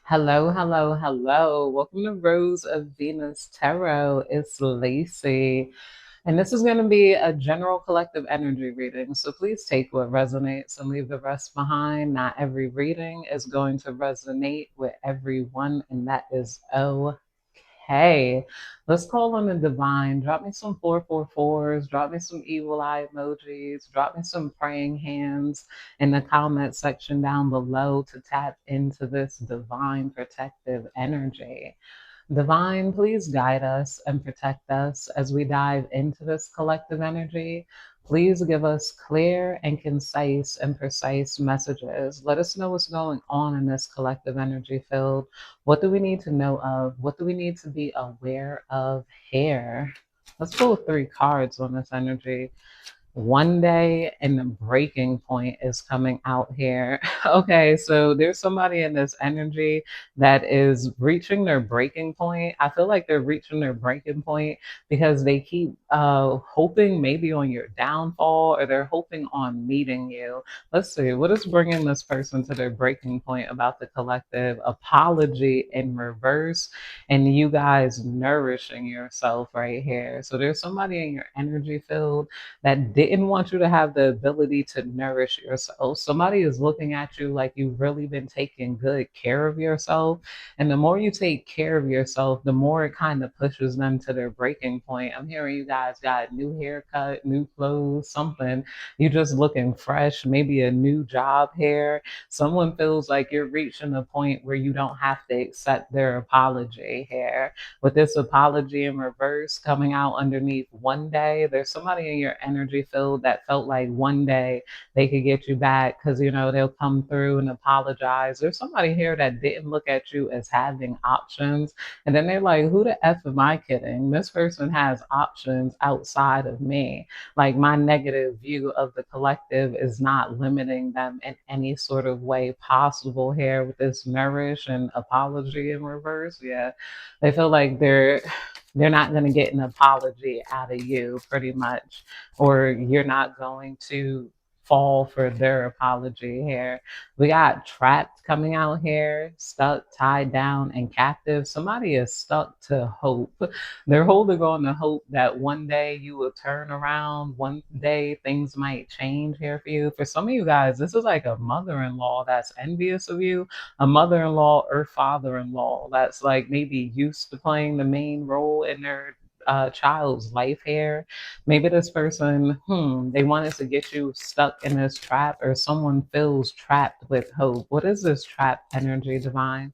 Hello, hello, hello. Welcome to Rose of Venus Tarot. It's Lacey. And this is going to be a general collective energy reading. So please take what resonates and leave the rest behind. Not every reading is going to resonate with everyone, and that is okay. Let's call on the divine. Drop me some 444s, drop me some evil eye emojis, drop me some praying hands in the comment section down below to tap into this divine protective energy. Divine, please guide us and protect us as we dive into this collective energy. Please give us clear and concise and precise messages. Let us know what's going on in this collective energy field. What do we need to know of? What do we need to be aware of here? Let's pull three cards on this energy. One day and the breaking point is coming out here. Okay, so there's somebody in this energy that is reaching their breaking point. I feel like they're reaching their breaking point because they keep hoping maybe on your downfall, or they're hoping on meeting you. Let's see, what is bringing this person to their breaking point about the collective? Apology in reverse, and you guys nourishing yourself right here. So there's somebody in your energy field that didn't want you to have the ability to nourish yourself. Somebody is looking at you like you've really been taking good care of yourself. And the more you take care of yourself, the more it kind of pushes them to their breaking point. I'm hearing you guys got a new haircut, new clothes, something. You just looking fresh, maybe a new job here. Someone feels like you're reaching a point where you don't have to accept their apology here. With this apology in reverse coming out underneath one day, there's somebody in your energy field that felt like one day they could get you back because, they'll come through and apologize. There's somebody here that didn't look at you as having options. And then they're like, who the F am I kidding? This person has options outside of me. Like, my negative view of the collective is not limiting them in any sort of way possible here with this nourish and apology in reverse. Yeah, they feel like they're not going to get an apology out of you, pretty much, or you're not going to fall for their apology here. We got trapped coming out here, stuck, tied down, and captive. Somebody is stuck to hope. They're holding on to hope that one day you will turn around, one day things might change here for you. For some of you guys, this is like a mother-in-law that's envious of you, a mother-in-law or father-in-law that's like maybe used to playing the main role in their child's life here. Maybe this person, they wanted to get you stuck in this trap, or someone feels trapped with hope. What is this trap energy, divine?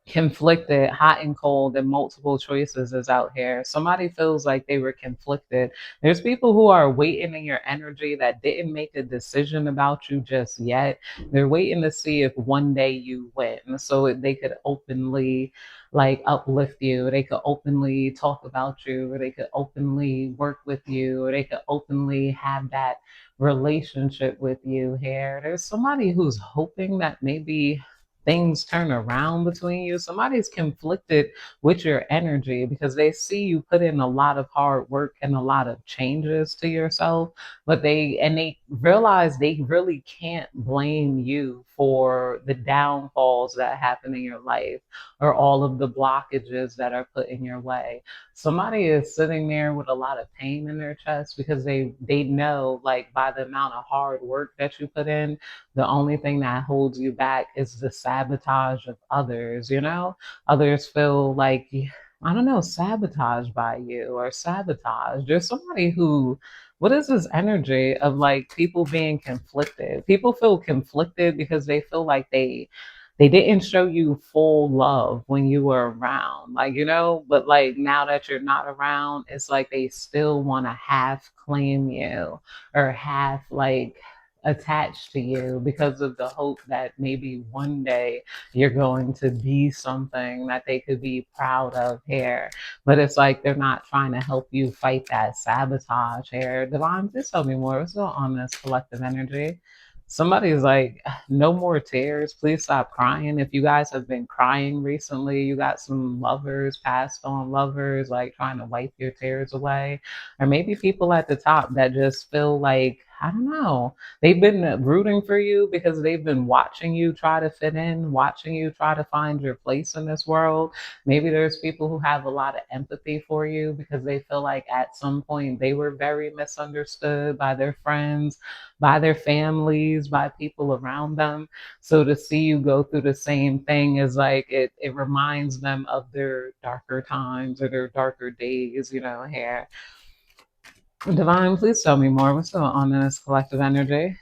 Conflicted, hot and cold, and multiple choices is out here. Somebody feels like they were conflicted. There's people who are waiting in your energy that didn't make a decision about you just yet. They're waiting to see if one day you win, so they could openly like uplift you, they could openly talk about you, or they could openly work with you, or they could openly have that relationship with you here. There's somebody who's hoping that maybe things turn around between you. Somebody's conflicted with your energy because they see you put in a lot of hard work and a lot of changes to yourself, but they realize they really can't blame you for the downfalls that happen in your life, or all of the blockages that are put in your way. Somebody is sitting there with a lot of pain in their chest because they know, like, by the amount of hard work that you put in, the only thing that holds you back is the sabotage of others, Others feel like, I don't know, sabotaged by you, or sabotage. There's somebody who, what is this energy of like people being conflicted? People feel conflicted because they feel like they didn't show you full love when you were around, like, but like now that you're not around, it's like they still want to half claim you, or half like attached to you because of the hope that maybe one day you're going to be something that they could be proud of here. But it's like they're not trying to help you fight that sabotage here. Devon, just tell me more. What's going on in this collective energy? Somebody's like, no more tears. Please stop crying. If you guys have been crying recently, you got some lovers, passed on lovers, like trying to wipe your tears away. Or maybe people at the top that just feel like I don't know. They've been rooting for you because they've been watching you try to fit in, watching you try to find your place in this world. Maybe there's people who have a lot of empathy for you because they feel like at some point they were very misunderstood by their friends, by their families, by people around them. So to see you go through the same thing is like it reminds them of their darker times or their darker days, here. Divine, please tell me more. What's going on in this collective energy?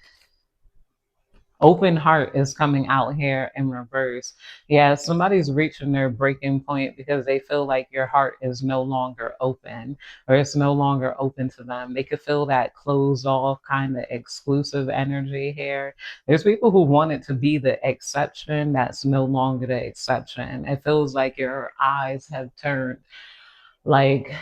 Open heart is coming out here in reverse. Yeah, somebody's reaching their breaking point because they feel like your heart is no longer open or it's no longer open to them. They could feel that closed off kind of exclusive energy here. There's people who want it to be the exception that's no longer the exception. It feels like your eyes have turned like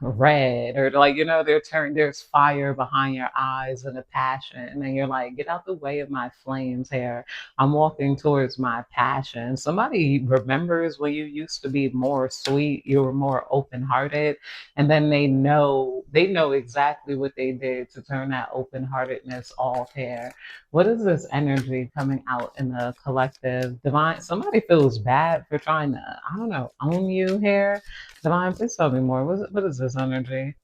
red or like there's fire behind your eyes and a passion and you're like, get out the way of my flames here. I'm walking towards my passion. Somebody remembers when you used to be more sweet, you were more open-hearted, and then they know exactly what they did to turn that open-heartedness off here. What is this energy coming out in the collective? Divine, somebody feels bad for trying to, I don't know, own you here. Divine, please tell me more. What is this energy?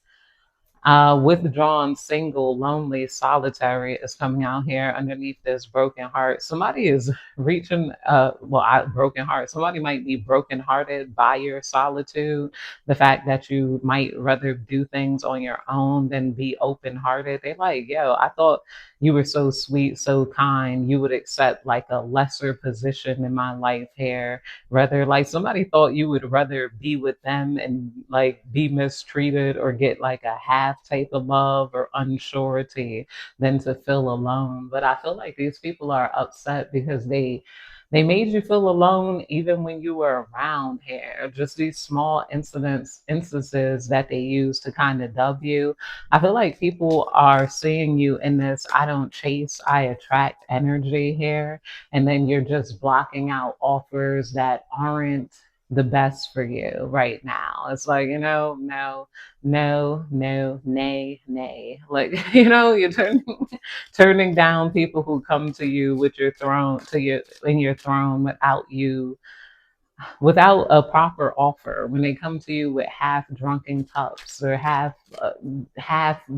Withdrawn, single, lonely, solitary is coming out here underneath this broken heart. Somebody is reaching, broken heart. Somebody might be brokenhearted by your solitude. The fact that you might rather do things on your own than be open hearted. They're like, yo, I thought you were so sweet, so kind. You would accept like a lesser position in my life here. Rather, like somebody thought you would rather be with them and like be mistreated or get like a half type of love or unsurety than to feel alone. But I feel like these people are upset because they made you feel alone even when you were around here. Just these small instances that they use to kind of dub you. I feel like people are seeing you in this I don't chase, I attract energy here, and then you're just blocking out offers that aren't the best for you right now. It's like, no, no, no, nay, nay. Like, you're turning down people who come to you with your throne to your in your throne without a proper offer. When they come to you with half drunken cups or half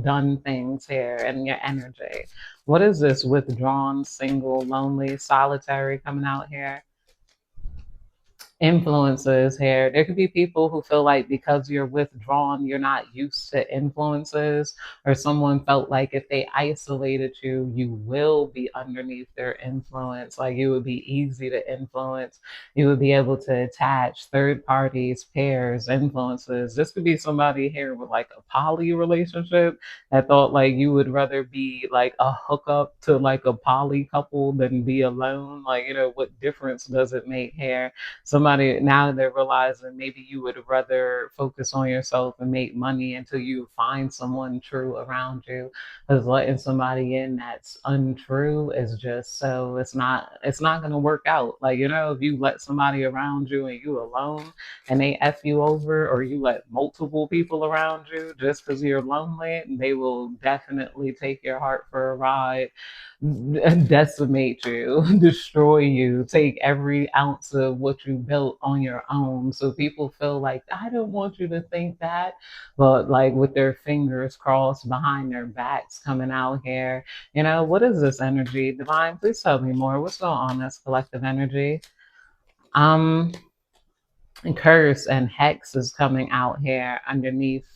done things here and your energy. What is this withdrawn, single, lonely, solitary coming out here? Influences here. There could be people who feel like because you're withdrawn, you're not used to influences, or someone felt like if they isolated you, you will be underneath their influence. Like you would be easy to influence. You would be able to attach third parties, pairs, influences. This could be somebody here with like a poly relationship that thought like you would rather be like a hookup to like a poly couple than be alone. Like, what difference does it make here? Somebody now they're realizing maybe you would rather focus on yourself and make money until you find someone true around you, because letting somebody in that's untrue is just so it's not going to work out. Like, if you let somebody around you and you alone and they f you over, or you let multiple people around you just because you're lonely, they will definitely take your heart for a ride, decimate you, destroy you, take every ounce of what you built on your own. So people feel like, I don't want you to think that, but like with their fingers crossed behind their backs coming out here. What is this energy? Divine, please tell me more. What's going on in this collective energy? Um, Curse and hex is coming out here underneath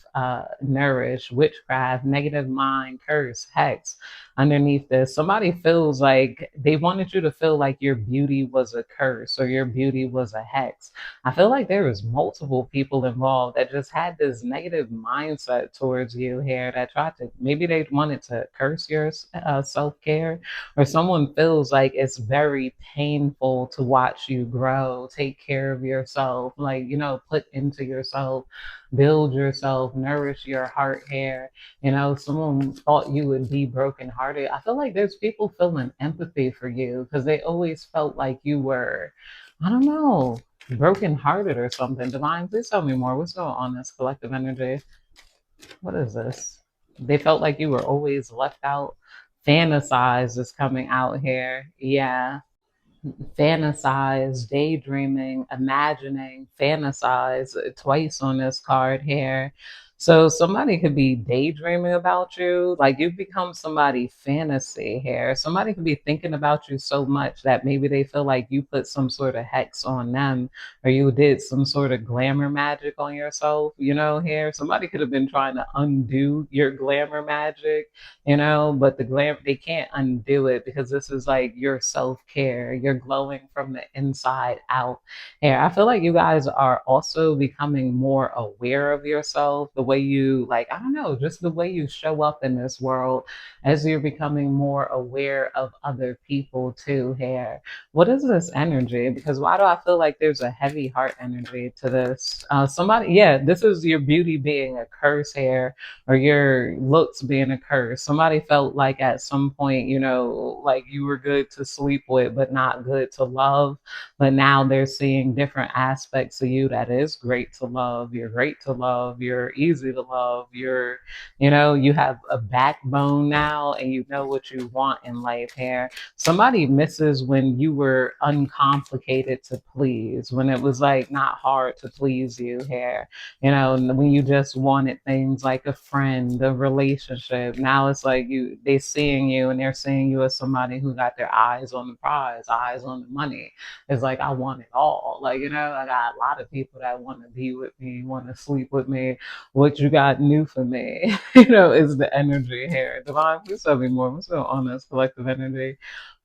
nourish, witchcraft, negative mind, curse, hex. Underneath this, somebody feels like they wanted you to feel like your beauty was a curse or your beauty was a hex. I feel like there was multiple people involved that just had this negative mindset towards you here, that tried to, maybe they wanted to curse your self-care, or someone feels like it's very painful to watch you grow, take care of yourself, like, put into yourself, build yourself, nourish your heart here. Someone thought you would be brokenhearted. I feel like there's people feeling empathy for you because they always felt like you were, I don't know, brokenhearted or something. Divine, please tell me more. What's going on in this collective energy? What is this? They felt like you were always left out. Fantasize is coming out here. Yeah, fantasize, daydreaming, imagining, fantasize twice on this card here. So somebody could be daydreaming about you, like you've become somebody fantasy here. Somebody could be thinking about you so much that maybe they feel like you put some sort of hex on them or you did some sort of glamour magic on yourself, here. Somebody could have been trying to undo your glamour magic, but the glam, they can't undo it because this is like your self-care. You're glowing from the inside out. And I feel like you guys are also becoming more aware of yourself, the way you, like, I don't know, just the way you show up in this world as you're becoming more aware of other people too here. What is this energy? Because why do I feel like there's a heavy heart energy to this? Yeah, this is your beauty being a curse here, or your looks being a curse. Somebody felt like at some point, like you were good to sleep with, but not good to love. But now they're seeing different aspects of you that is great to love. You're great to love. You're easy to love. You have a backbone now and you know what you want in life here. Somebody misses when you were uncomplicated to please, when it was like not hard to please you here. When you just wanted things like a friend, a relationship. Now it's like they seeing you and they're seeing you as somebody who got their eyes on the prize, eyes on the money. It's like I want it all. Like, I got a lot of people that want to be with me, want to sleep with me. What you got new for me, is the energy here. Divine, please tell me more. What's going on this collective energy?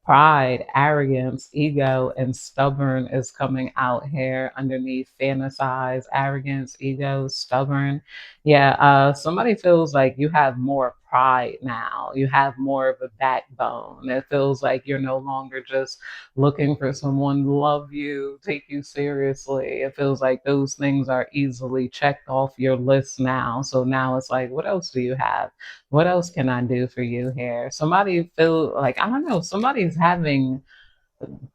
Pride, arrogance, ego, and stubborn is coming out here underneath fantasize, arrogance, ego, stubborn. Yeah, somebody feels like you have more pride now. You have more of a backbone. It feels like you're no longer just looking for someone to love you, take you seriously. It feels like those things are easily checked off your list now. So now it's like, what else do you have? What else can I do for you here? Somebody feel like, I don't know, somebody's having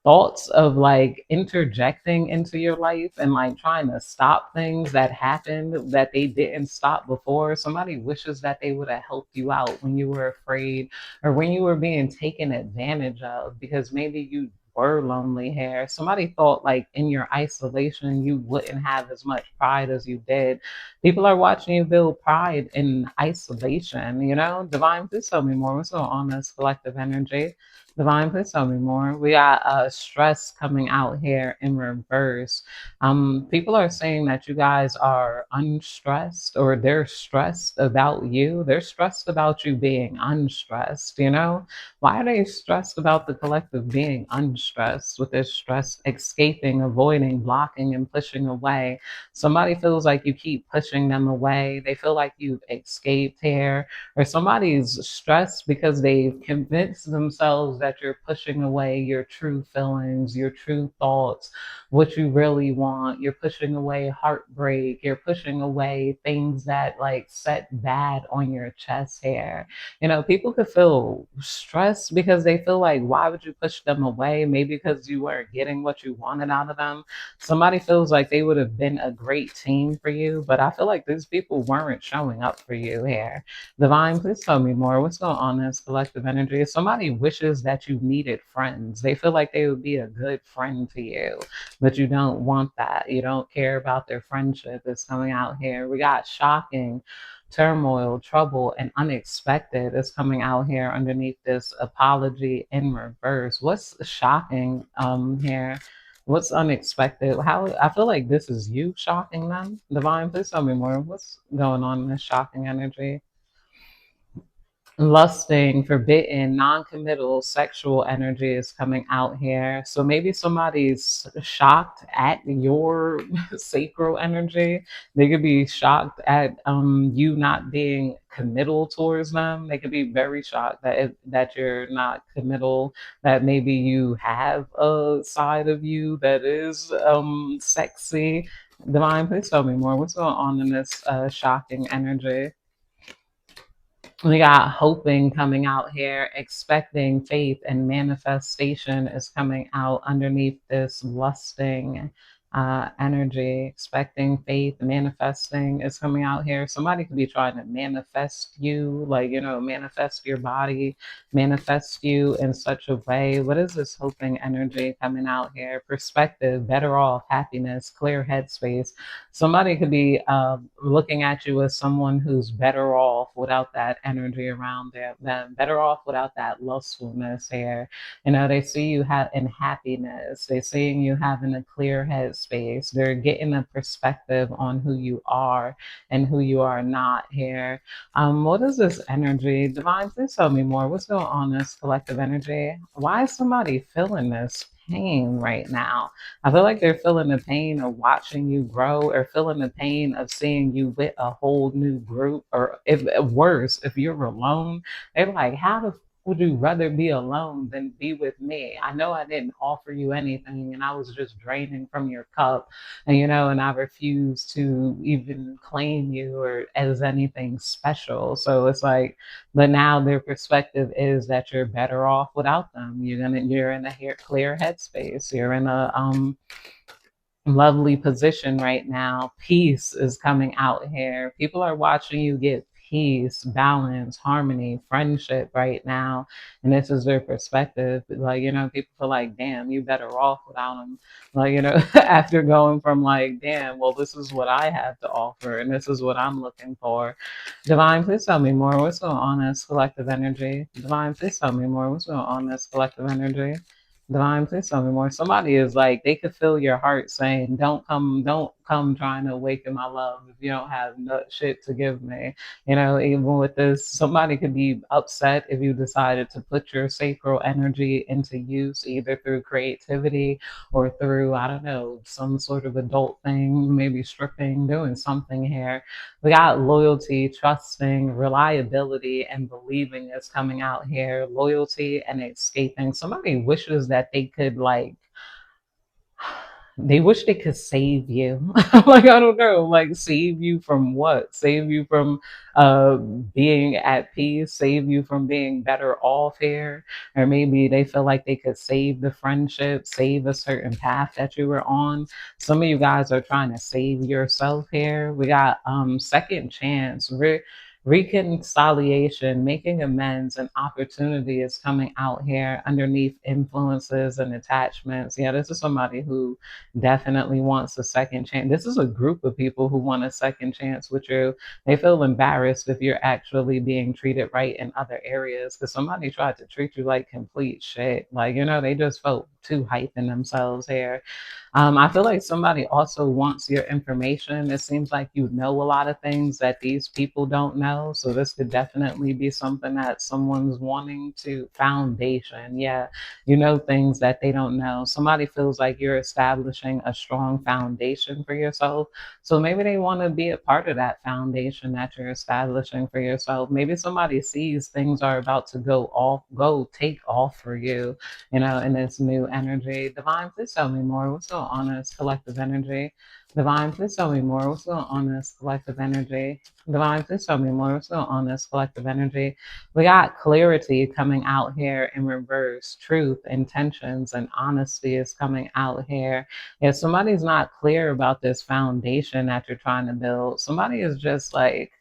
thoughts of like interjecting into your life and like trying to stop things that happened that they didn't stop before. Somebody wishes that they would have helped you out when you were afraid or when you were being taken advantage of because maybe you were lonely here. Somebody thought like in your isolation you wouldn't have as much pride as you did. People are watching you build pride in isolation, Divine, please tell me more. What's going on this collective energy? Divine, please tell me more. We got stress coming out here in reverse. People are saying that you guys are unstressed or they're stressed about you. They're stressed about you being unstressed. Why are they stressed about the collective being unstressed with this stress escaping, avoiding, blocking, and pushing away? Somebody feels like you keep pushing them away. They feel like you've escaped here, or somebody's stressed because they've convinced themselves that you're pushing away your true feelings, your true thoughts, what you really want. You're pushing away heartbreak. You're pushing away things that like set bad on your chest hair. People could feel stressed because they feel like, why would you push them away? Maybe because you weren't getting what you wanted out of them. Somebody feels like they would have been a great team for you, but I feel like these people weren't showing up for you here. Divine, please tell me more. What's going on in this collective energy? If somebody wishes that you needed friends, they feel like they would be a good friend to you, but you don't want that. You don't care about their friendship. It's coming out here. We got shocking, turmoil, trouble, and unexpected is coming out here underneath this apology in reverse. What's shocking here? What's unexpected? How I feel like this is you shocking them. Divine, please tell me more. What's going on in this shocking energy? Lusting, forbidden, non-committal sexual energy is coming out here. So maybe somebody's shocked at your sacral energy. They could be shocked at you not being committal towards them. They could be very shocked that you're not committal, that maybe you have a side of you that is sexy. Divine, please tell me more. What's going on in this shocking energy? We got hoping coming out here, expecting, faith, and manifestation is coming out underneath this lusting. energy, expecting, faith, manifesting is coming out here. Somebody could be trying to manifest you, like, manifest your body, manifest you in such a way. What is this hoping energy coming out here? Perspective, better off, happiness, clear headspace. Somebody could be looking at you as someone who's better off without that energy around them, better off without that lustfulness here. They see you have in happiness. They're seeing you having a clear headspace. They're getting a perspective on who you are and who you are not here. What is this energy? Divine, please tell me more. What's going on in this collective energy? Why is somebody feeling this pain right now? I feel like they're feeling the pain of watching you grow or feeling the pain of seeing you with a whole new group. Or if worse, if you're alone, they're like, how the would you rather be alone than be with me? I know I didn't offer you anything and I was just draining from your cup, and I refuse to even claim you or as anything special. So it's like, but now their perspective is that you're better off without them. You're in a clear headspace. You're in a lovely position right now. Peace is coming out here. People are watching you get peace, balance, harmony, friendship right now. And this is their perspective. Like, people feel like, damn, you better off without them. Like, after going from like, damn, well, this is what I have to offer and this is what I'm looking for. Divine, please tell me more. What's going on in this collective energy? Divine, please tell me more. What's going on in this collective energy? Divine, please tell me more. Somebody is like, they could feel your heart saying, don't come trying to awaken my love if you don't have nut shit to give me. Even with this, somebody could be upset if you decided to put your sacral energy into use, either through creativity or through, I don't know, some sort of adult thing, maybe stripping, doing something here. We got loyalty, trusting, reliability, and believing is coming out here. Loyalty and escaping. Somebody wishes that they could they wish they could save you. Like, I don't know, like save you from what? Save you from being at peace, save you from being better off here. Or maybe they feel like they could save the friendship, save a certain path that you were on. Some of you guys are trying to save yourself here. We got second chance. Reconciliation, making amends, and opportunity is coming out here underneath influences and attachments. Yeah, this is somebody who definitely wants a second chance. This is a group of people who want a second chance with you. They feel embarrassed if you're actually being treated right in other areas because somebody tried to treat you like complete shit. Like, they just felt too hyping themselves here. I feel like somebody also wants your information. It seems like you know a lot of things that these people don't know. So this could definitely be something that someone's wanting to foundation. Yeah, you know things that they don't know. Somebody feels like you're establishing a strong foundation for yourself. So maybe they want to be a part of that foundation that you're establishing for yourself. Maybe somebody sees things are about to go take off for you, in this new energy. Divine, please tell me more. What's going on in this collective energy? Divine, please tell me more. What's going on in this collective energy? Divine, please tell me more. What's going on in this collective energy? We got clarity coming out here in reverse. Truth, intentions, and honesty is coming out here. If somebody's not clear about this foundation that you're trying to build, somebody is just like,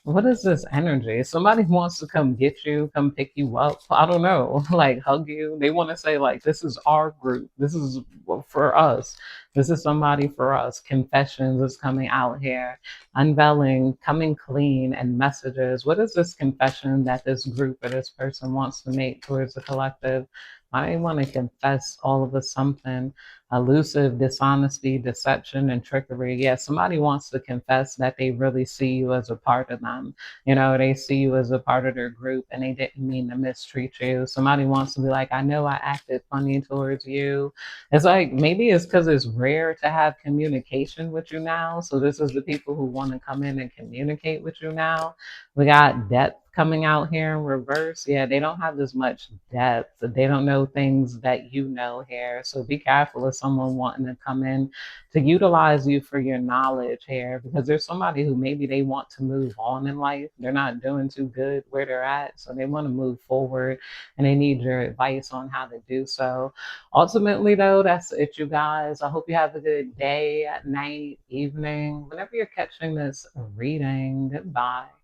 what is this energy? Somebody wants to come get you, come pick you up. I don't know, like hug you. They want to say, like, this is our group. This is for us. This is somebody for us. Confessions is coming out here. Unveiling, coming clean, and messages. What is this confession that this group or this person wants to make towards the collective? I want to confess all of a something. Elusive, dishonesty, deception, and trickery. Yeah, somebody wants to confess that they really see you as a part of them. They see you as a part of their group and they didn't mean to mistreat you. Somebody wants to be like, I know I acted funny towards you. It's like, maybe it's because it's rare to have communication with you now. So this is the people who want to come in and communicate with you now. We got depth coming out here in reverse. Yeah, they don't have as much depth. They don't know things that you know here. So be careful of someone wanting to come in to utilize you for your knowledge here, because there's somebody who maybe they want to move on in life. They're not doing too good where they're at, so they want to move forward and they need your advice on how to do so. Ultimately, though, that's it, you guys. I hope you have a good day, night, evening, whenever you're catching this reading. Goodbye.